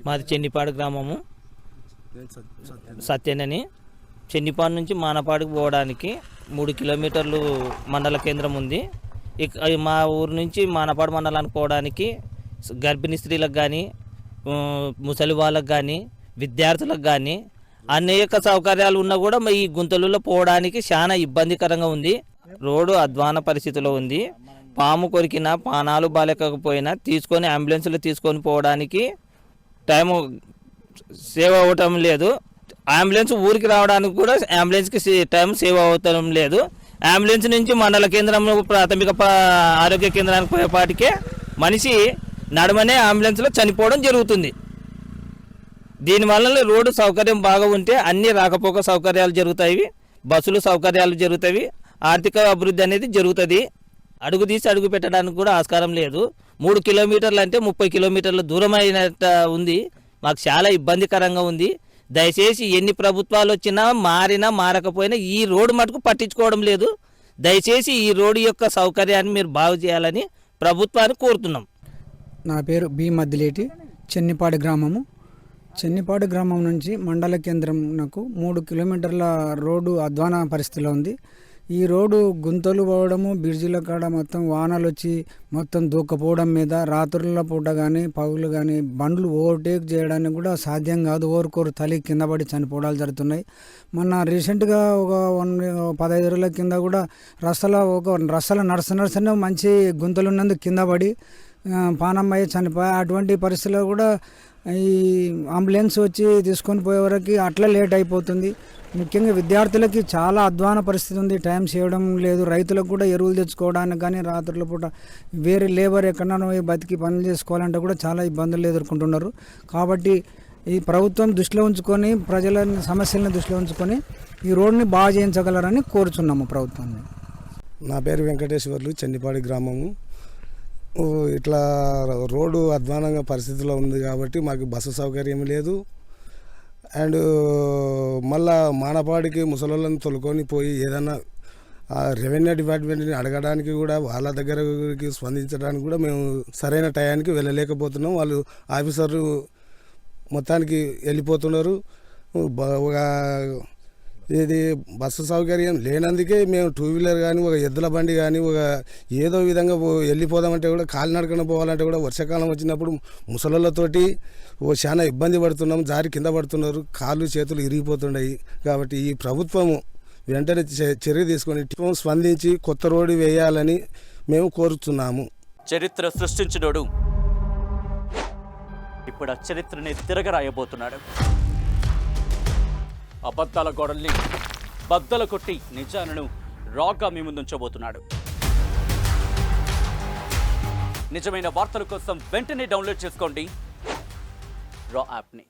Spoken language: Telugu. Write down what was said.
మాది చెన్నిపాడు గ్రామము, సత్యనని. చెన్నిపాడు నుంచి మానపాడుకు పోవడానికి 3 కిలోమీటర్లు మండల కేంద్రం ఉంది. మా ఊరు నుంచి మానపాడు మండలానికి పోవడానికి గర్భిణీ స్త్రీలకు కానీ, ముసలి వాళ్ళకు కానీ, విద్యార్థులకు కానీ అనేక సౌకర్యాలు ఉన్నా కూడా ఈ గుంతలలో పోవడానికి చాలా ఇబ్బందికరంగా ఉంది. రోడ్డు అధ్వాన పరిస్థితిలో ఉంది. పాము కొరికినా, పానాలు బాలేకపోయినా తీసుకొని అంబులెన్స్లో తీసుకొని పోవడానికి టైము సేవ్ అవ్వటం లేదు. అంబులెన్స్ ఊరికి రావడానికి కూడా అంబులెన్స్కి టైం సేవ్ అవటం లేదు. అంబులెన్స్ నుంచి మండల కేంద్రంలో ప్రాథమిక ఆరోగ్య కేంద్రానికి పోయేపాటికే మనిషి నడమనే అంబులెన్స్లో చనిపోవడం జరుగుతుంది. దీనివల్ల రోడ్డు సౌకర్యం బాగా ఉంటే అన్ని రాకపోక సౌకర్యాలు జరుగుతాయి, బస్సులు సౌకర్యాలు జరుగుతాయి, ఆర్థిక అభివృద్ధి అనేది జరుగుతుంది. అడుగు తీసి అడుగు పెట్టడానికి కూడా ఆస్కారం లేదు. 3 కిలోమీటర్లు అంటే 30 కిలోమీటర్ల దూరమైనట్టు ఉంది. మాకు చాలా ఇబ్బందికరంగా ఉంది. దయచేసి ఎన్ని ప్రభుత్వాలు వచ్చినా మారినా మారకపోయినా ఈ రోడ్డు మటుకు పట్టించుకోవడం లేదు. దయచేసి ఈ రోడ్డు యొక్క సౌకర్యాన్ని మీరు బాగు చేయాలని ప్రభుత్వాన్ని కోరుతున్నాం. నా పేరు బి మద్దిలేటి, చెన్నిపాడు గ్రామము. చెన్నిపాడు గ్రామం నుంచి మండల కేంద్రంకు 3 కిలోమీటర్ల రోడ్డు అధ్వాన పరిస్థితిలో ఉంది. ఈ రోడ్డు గుంతలు పోవడము, బ్రిడ్జిల కాడ మొత్తం వానలు వచ్చి మొత్తం దూకపోవడం మీద రాత్రుల పూట కానీ పగులు కానీ బండ్లు ఓవర్టేక్ చేయడానికి కూడా సాధ్యం కాదు. ఓరుకోరు తలి కింద పడి చనిపోవడాలు జరుగుతున్నాయి. మొన్న రీసెంట్గా ఒక 15 రోజుల కింద కూడా రస్తల నడుస్తున్న మంచి గుంతలు ఉన్నందుకు కింద పడి పానమ్మయ్య చనిపోయి, అటువంటి పరిస్థితుల్లో కూడా ఈ అంబులెన్స్ వచ్చి తీసుకొని పోయే వరకు అట్లా లేట్ అయిపోతుంది. ముఖ్యంగా విద్యార్థులకి చాలా అధ్వాన పరిస్థితి ఉంది. టైం చేయడం లేదు. రైతులకు కూడా ఎరువులు తెచ్చుకోవడానికి కానీ రాత్రుల పూట వేరే లేబర్ ఎక్కడన్నా బతికి పనులు చేసుకోవాలంటే కూడా చాలా ఇబ్బందులు ఎదుర్కొంటున్నారు. కాబట్టి ఈ ప్రభుత్వం దృష్టిలో ఉంచుకొని, ప్రజల సమస్యలను దృష్టిలో ఉంచుకొని ఈ రోడ్ని బాగా చేయించగలరని కోరుచున్నాము ప్రభుత్వాన్ని. నా పేరు వెంకటేశ్వర్లు, చెన్నిపాడి గ్రామము. ఇట్లా రోడ్డు అధ్వానంగా పరిస్థితిలో ఉంది కాబట్టి మాకు బస్సు సౌకర్యం లేదు. అండ్ మళ్ళా మానపాడికి ముసలోళ్ళని తొలుకొని పోయి ఏదన్నా రెవెన్యూ డిపార్ట్మెంట్ని అడగడానికి కూడా వాళ్ళ దగ్గరికి స్పందించడానికి కూడా మేము సరైన టయానికి వెళ్ళలేకపోతున్నాం. వాళ్ళు ఆఫీసర్లు మొత్తానికి వెళ్ళిపోతున్నారు. ఒక ఇది బస్సు సౌకర్యం లేనందుకే మేము 2 వీలర్ కానీ, ఒక ఎద్దుల బండి కానీ, ఒక ఏదో విధంగా వెళ్ళిపోదామంటే కూడా కాలినడకన పోవాలంటే కూడా వర్షాకాలం వచ్చినప్పుడు ముసలోళ్ళతోటి చాలా ఇబ్బంది పడుతున్నాం. జారి కింద పడుతున్నారు, కాళ్ళు చేతులు ఇరిగిపోతున్నాయి. కాబట్టి ఈ ప్రభుత్వము వెంటనే చర్య తీసుకొని స్పందించి కొత్త రోడ్డు వేయాలని మేము కోరుతున్నాము. చరిత్ర సృష్టించినోడు ఇప్పుడు ఆ చరిత్రని తిరగరాయబోతున్నాడు. అబద్ధాల గోడల్ని బద్దలు కొట్టి నిజాలను రాగా మీ ముందుంచబోతున్నాడు. నిజమైన వార్తల కోసం వెంటనే డౌన్లోడ్ చేసుకోండి రా యాప్ని.